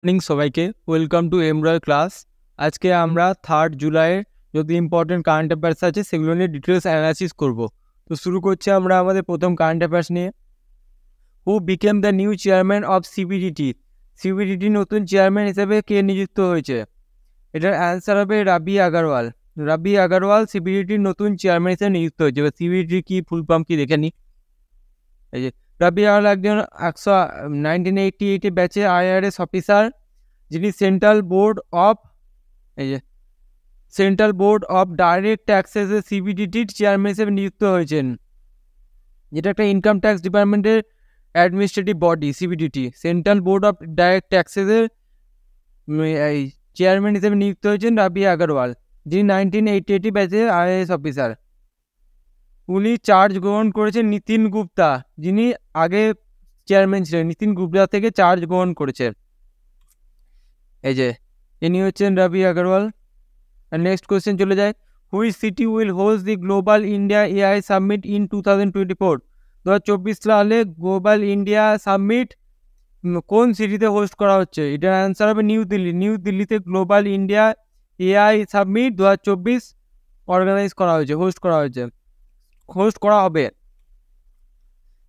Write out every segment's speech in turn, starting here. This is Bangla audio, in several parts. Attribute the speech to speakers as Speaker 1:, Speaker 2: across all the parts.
Speaker 1: মর্নিং সবাইকে ওয়েলকাম টু এমরয় ক্লাস। আজকে আমরা 3 জুলাইয়ের যত ইম্পর্টেন্ট কারেন্ট অ্যাফেয়ার্স আছে সেগুলো নিয়ে ডিটেলস অ্যানালাইসিস করব। তো শুরু করছি আমরা আমাদের প্রথম কারেন্ট অ্যাফেয়ার্স নিয়ে। Who became the new chairman of সিবিডিটি? সিবিডিটি নতুন চেয়ারম্যান হিসেবে কে নিযুক্ত হয়েছে? এটার অ্যান্সার হবে রাবি আগারওয়াল। রাবি আগারওয়াল সিবিডিটির নতুন চেয়ারম্যান হিসেবে নিযুক্ত হয়েছে। এবার সিবিডিটি কি ফুল ফর্ম কি দেখে নিই। এই যে রাবি আগারওয়াল একজন 1988 ব্যাচে IRS অফিসার, যিনি সেন্ট্রাল বোর্ড অফ ডাইরেক্ট ট্যাক্সেসের সিবিডিটির চেয়ারম্যান হিসেবে নিযুক্ত হয়েছেন, যেটা একটা ইনকাম ট্যাক্স ডিপার্টমেন্টের administrative body. CBDT central board of direct ট্যাক্সেসের চেয়ারম্যান হিসেবে নিযুক্ত হয়েছেন রাবি আগারওয়াল, যিনি 1988 ব্যাচের IAS অফিসার। উনি চার্জ গ্রহণ করেছেন নিতিন গুপ্তা, যিনি আগে চেয়ারম্যান ছিলেন। নিতিন গুপ্তা থেকে চার্জ গ্রহণ করেছেন। এই যে ইনি হচ্ছেন রাবি আগারওয়াল। নেক্সট কোয়েশ্চেন চলে যায়। Which city will host the global India AI summit in 2024? 2024 সালে গ্লোবাল ইন্ডিয়া সামিট কোন সিটিতে হোস্ট করা হচ্ছে? এটার অ্যান্সার হবে নিউ দিল্লি। নিউ দিল্লিতে global India AI summit 2024 organise করা হয়েছে, হোস্ট করা হবে।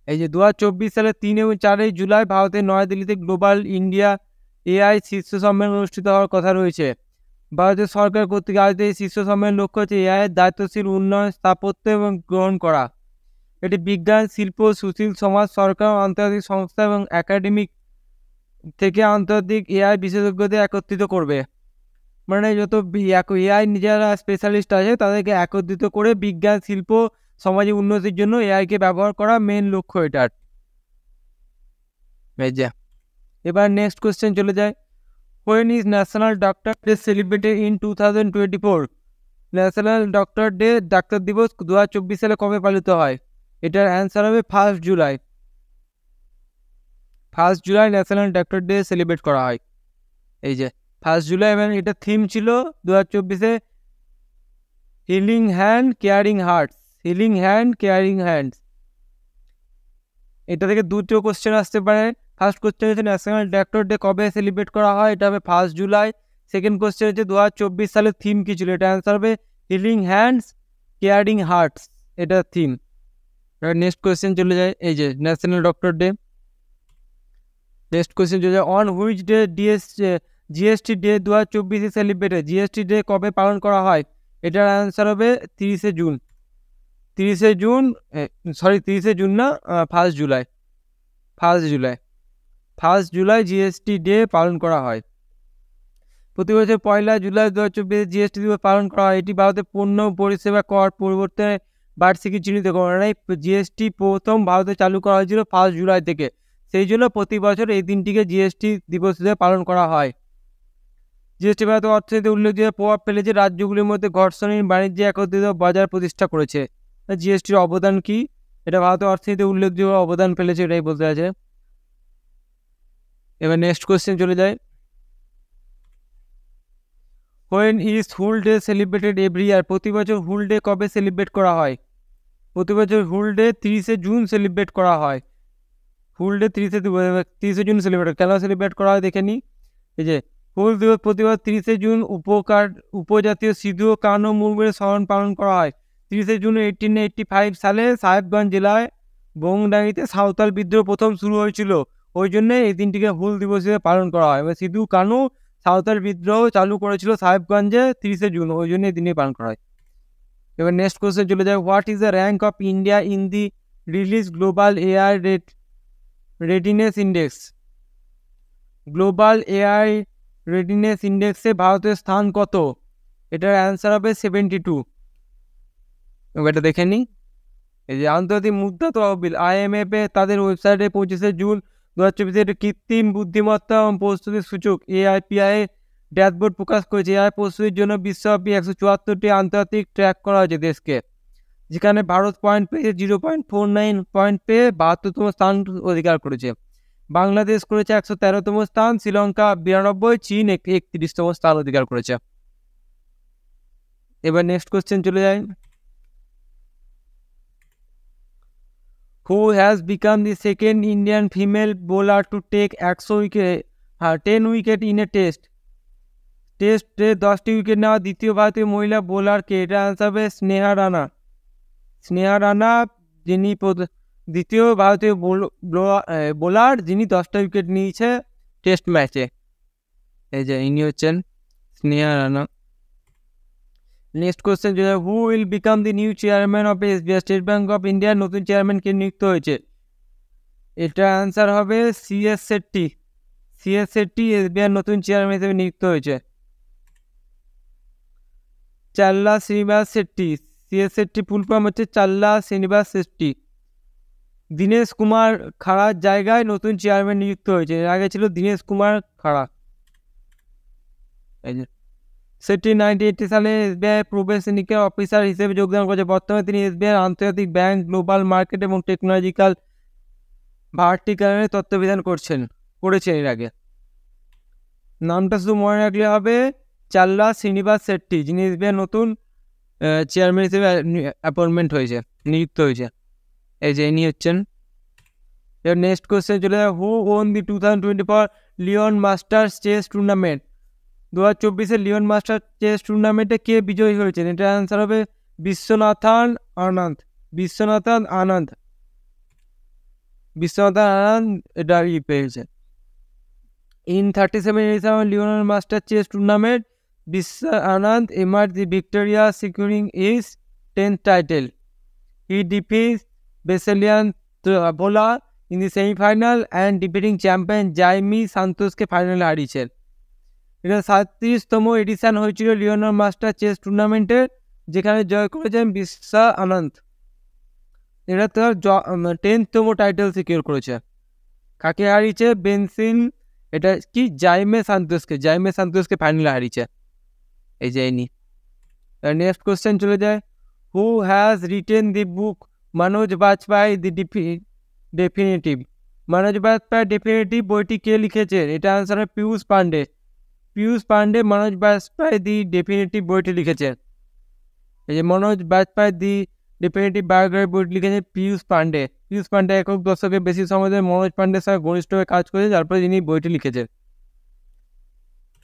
Speaker 1: এই যে 2024 সালে 3 এবং 4 জুলাই ভারতের নয়াদিল্লিতে গ্লোবাল ইন্ডিয়া AI শীর্ষ সম্মেলন অনুষ্ঠিত হওয়ার কথা রয়েছে। ভারতের সরকার কর্তৃক আয়োজিত এই শীর্ষ সম্মেলনের লক্ষ্য হচ্ছে AI এর দায়িত্বশীল উন্নয়ন, স্থাপত্য এবং গ্রহণ করা। এটি বিজ্ঞান, শিল্প, সুশীল সমাজ, সরকার, আন্তর্জাতিক সংস্থা এবং একাডেমিক থেকে আন্তর্জাতিক AI বিশেষজ্ঞদের একত্রিত করবে। মানে যত AI যারা স্পেশালিস্ট আছে তাদেরকে একত্রিত করে বিজ্ঞান, শিল্প, সমাজের উন্নতির জন্য AI কে ব্যবহার করা মেন লক্ষ্য এটার। এবার নেক্সট কোয়েশ্চেন চলে যায়। When is National Doctor Day celebrated in 2024? National doctor day, doctor দিবস 2024 সালে কবে পালিত হয়? এটার অ্যান্সার হবে 1 July. 1 July national doctor day celebrate করা হয়। এই যে 1 জুলাই, এবং এটা থিম ছিল 2024-এ healing hand caring hearts. Healing hand caring hands. এটা থেকে দুটো কোশ্চেন আসতে পারে। ফার্স্ট কোশ্চেন হচ্ছে ন্যাশনাল ডক্টর ডে কবে সেলিব্রেট করা হয়? এটা হবে 1 জুলাই। সেকেন্ড কোশ্চেন হচ্ছে 2024 সালের থিম কি ছিল? এটা অ্যান্সার হবে হিলিং হ্যান্ডস কেয়ারিং হার্টস, এটা থিম। নেক্সট কোয়েশ্চেন চলে যায়। এই যে national doctor day. Next question চলে যায়। On which day GST day 2024 celebrated? GST day কবে পালন করা হয়? এটার অ্যান্সার হবে 30 জুন। 30 জুন না, 1 জুলাই। 1 জুলাই জিএসটি ডে পালন করা হয়। প্রতি বছর 1 জুলাই 2024 জিএসটি দিবস পালন করা হয়। এটি ভারতের পণ্য পরিষেবা কর পরিবর্তনে বার্ষিকী চিহ্নিত করে। জিএসটি প্রথম ভারতে চালু করা হয়েছিল 1 জুলাই থেকে, সেই জন্য প্রতি বছর এই দিনটিকে জিএসটি দিবস হিসেবে পালন করা হয়। জিএসটি ভারতের অর্থনীতিতে উল্লেখযোগ্য প্রভাব ফেলেছে। রাজ্যগুলির মধ্যে ঘর্ষণহীন বাণিজ্যে একত্রিত বাজার প্রতিষ্ঠা করেছে। জিএসটির অবদান কি? এটা ভারতের অর্থনীতিতে উল্লেখযোগ্য অবদান ফেলেছে, এটাই বলতে আছে। এবার নেক্সট কোয়েশ্চেন চলে যায়। When is হুল ডে সেলিব্রেটেড এভরি ইয়ার? প্রতি বছর হুল ডে কবে সেলিব্রেট করা হয়? প্রতি বছর হুল ডে 30 জুন সেলিব্রেট করা হয়। হুল ডে 30 জুন সেলিব্রেট, কেন সেলিব্রেট করা হয় দেখে নিই। এই যে হুল দিবস প্রতি বছর 30 জুন উপজাতীয় সিধু ও কানু মুর্মুর স্মরণ পালন করা হয়। 30 জুন 1885 সালে সাহেবগঞ্জ জেলায় বংডাঙ্গিতে সাঁওতাল বিদ্রোহ প্রথম শুরু হয়েছিল, ওই জন্য এই দিনটিকে হুল দিবস হিসেবে পালন করা হয়। এবার সিধু কানু সাঁওতাল বিদ্রোহ চালু করেছিল সাহেবগঞ্জে 30 জুন, ওই জন্য এই দিনে পালন করা হয়। এবার নেক্সট কোয়েশ্চেন চলে যায়। What is the rank of India in the release global AI readiness index? Global AI readiness ইন্ডেক্সে ভারতের স্থান কত? এটার অ্যান্সার হবে 72। এটা দেখে নিই। এই যে আন্তর্জাতিক মুদ্রা তহবিল IMF তাদের ওয়েবসাইটে 25 জুন 2024 কৃত্রিম বুদ্ধিমত্তা এবং প্রস্তুতির সূচক AIPI ড্যাশবোর্ড প্রকাশ করেছে। AI প্রস্তুতির জন্য বিশ্বব্যাপী 174টি আন্তর্জাতিক ট্র্যাক করা হয়েছে দেশকে, যেখানে ভারত পয়েন্ট পেয়ে 0.49 পয়েন্ট পেয়ে 72তম স্থান অধিকার করেছে। বাংলাদেশ করেছে 113তম স্থান, শ্রীলঙ্কা 92, চীন 31তম স্থান অধিকার করেছে। এবার নেক্সট কোয়েশ্চেন চলে যায়। Who has become the second Indian female bowler to take 100 হ্যাঁ 10 উইকেট ইন এ টেস্টে 10টি উইকেট নেওয়া দ্বিতীয় ভারতীয় মহিলা বোলারকে, এটা আনসার হবে স্নেহা রানা, যিনি দ্বিতীয় ভারতীয় বোলার যিনি 10টা উইকেট নিয়েছে টেস্ট ম্যাচে। এই যে ইনি হচ্ছেন Sneha Rana. Next question, who will become the new chairman of SBI, state bank of ইন্ডিয়ার নতুন চেয়ারম্যানকে নিযুক্ত হয়েছে? এটা অ্যান্সার হবে সিএস শেট্টি। এসবিআই নতুন চেয়ারম্যান হিসেবে নিযুক্ত হয়েছে। চাল্লা Srinivas Shetty, CS Shetty full form হচ্ছে চাল্লা শ্রীনিবাস শেট্টি। দীনেশ কুমার খাড়ার জায়গায় নতুন চেয়ারম্যান নিযুক্ত হয়েছে, এর আগে ছিল দীনেশ কুমার খাড়া। এই যে শেট্টি 1980 সালে এসবিআই প্রবেশনিকা অফিসার হিসেবে যোগদান করেছে। বর্তমানে তিনি এসবিআই আন্তর্জাতিক ব্যাংক, গ্লোবাল মার্কেট এবং টেকনোলজিক্যাল ভার্টিকালের তত্ত্বাবধান করেছেন এর আগে। নামটা শুধু মনে রাখলে হবে, চাল্লা শ্রীনিবাস শেট্টি, যিনি এসবিআই নতুন চেয়ারম্যান হিসেবে নিযুক্ত হয়েছে। এই যে ইনি হচ্ছেন। এর নেক্সট কোশ্চেন চলে যায়, who won the 2024 Leon Masters chess tournament? 2024 Leon master chess টুর্নামেন্টে কে বিজয়ী হয়েছেন? এটা অ্যান্সার হবে বিশ্বনাথন আনন্দ এটা পেয়েছে। In 37 edition of Leon Master Chess Tournament, Anand emerged the victorious, securing his 10th title. He defeats Brazilian Bola in the semi-final and defeating champion Jaime Santosকে ফাইনালে হারিয়েছেন। এটা 37তম এডিশন হয়েছিল লিওনার মাস্টার চেস টুর্নামেন্টের, যেখানে জয় করেছেন বিশ্বা আনন্দ। এটা তার 10তম টাইটেল সিকিউর করেছে। কাকে হারিয়েছে? বেনসিন, এটা কি জাইমে সান্তোসকে ফাইনালে হারিয়েছে। এই যে ইনি। নেক্সট কোশ্চেন চলে যায়, who has written the book Manoj Bajpai the definitive? Manoj Bajpai definitive বইটি কে লিখেছেন? এটা আনসার হবে পীযূষ পান্ডে মনোজ বাজপাই দি ডেফিনেটিভ বইটি লিখেছেন। এই যে মনোজ বাজপাই দি ডেফিনেটিভ বায়োগ্রাফি বইটি লিখেছেন পীযূষ পান্ডে। একক দশকের বেশি সময় ধরে মনোজ পান্ডের সঙ্গে ঘনিষ্ঠভাবে কাজ করেছে, তারপরে যিনি বইটি লিখেছেন।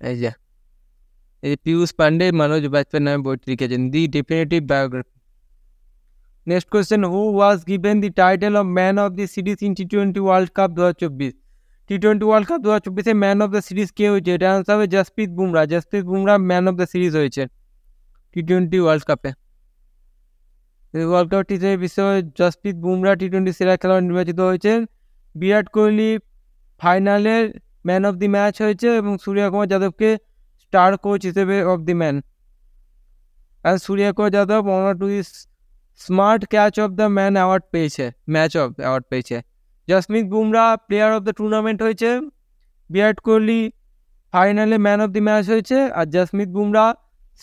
Speaker 1: এই যে পীযূষ পান্ডে মনোজ বাজপাই নামে বইটি লিখেছেন, the definitive biography. Next question, who was given the title of man of the series in টি20 ওয়ার্ল্ড কাপ 2024? টি20 world cup 2024 man of the series কে হয়েছে? এটা আনসার হবে Jasprit Bumrah man of the series হয়েছে টি20 ওয়ার্ল্ড কাপে। ওয়ার্ল্ড কাপ টি20 বিষয়ে জসপ্রীত বুমরা টি20 সেরা খেলোয়াড় নির্বাচিত হয়েছেন। বিরাট কোহলি ফাইনালের ম্যান অফ দি ম্যাচ হয়েছে এবং সূর্য কুমার যাদবকে স্টার কোচ হিসেবে অফ দি ম্যান। আর Surya Kumar Yadav honour to the smart catch of the match award পেয়েছে। Jasprit Bumrah player of the tournament হয়েছে। বিরাট কোহলি ফাইনালে ম্যান অফ দি ম্যাচ হয়েছে, আর Jasprit Bumrah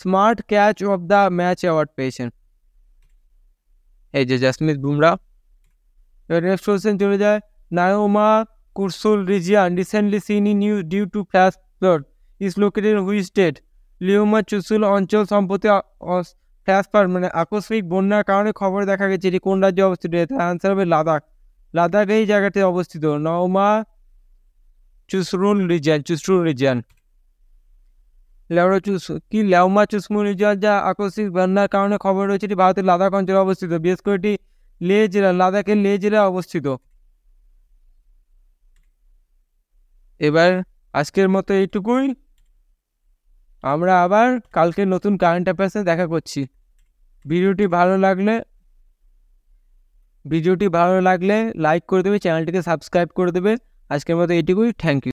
Speaker 1: smart catch of the match award পেয়েছেন। এই যে জসপ্রীত বুমরা। নেক্সট কোশ্চেন চলে যায়, Nyoma Chushul region recently seen in news due to flash flood is located in which state? Nyoma Chushul অঞ্চল সম্প্রতি ফ্ল্যাশ ফ্লাড মানে আকস্মিক বন্যার কারণে খবরে দেখা গেছে এটি কোন রাজ্যে অবস্থিত? আনসার হবে লাদাখ এই জায়গাতে অবস্থিত। নায়োমা চুসরুল রিজিয়ান। লেওমা চুসমু রিজিয়ান যা আকস্মিক বন্যার কারণে খবর রয়েছে, এটি ভারতের লাদাখ অঞ্চলে অবস্থিত। বিশেষ করে এটি লাদাখের লে জেলায় অবস্থিত। এবার আজকের মতো এইটুকুই, আমরা আবার কালকে নতুন কারেন্ট অ্যাফেয়ার্সে দেখা করছি। ভিডিওটি ভালো লাগলে লাইক করে দেবে, চ্যানেলটিকে সাবস্ক্রাইব করে দেবে। আজকের মতো এইটুকুই, থ্যাংক ইউ।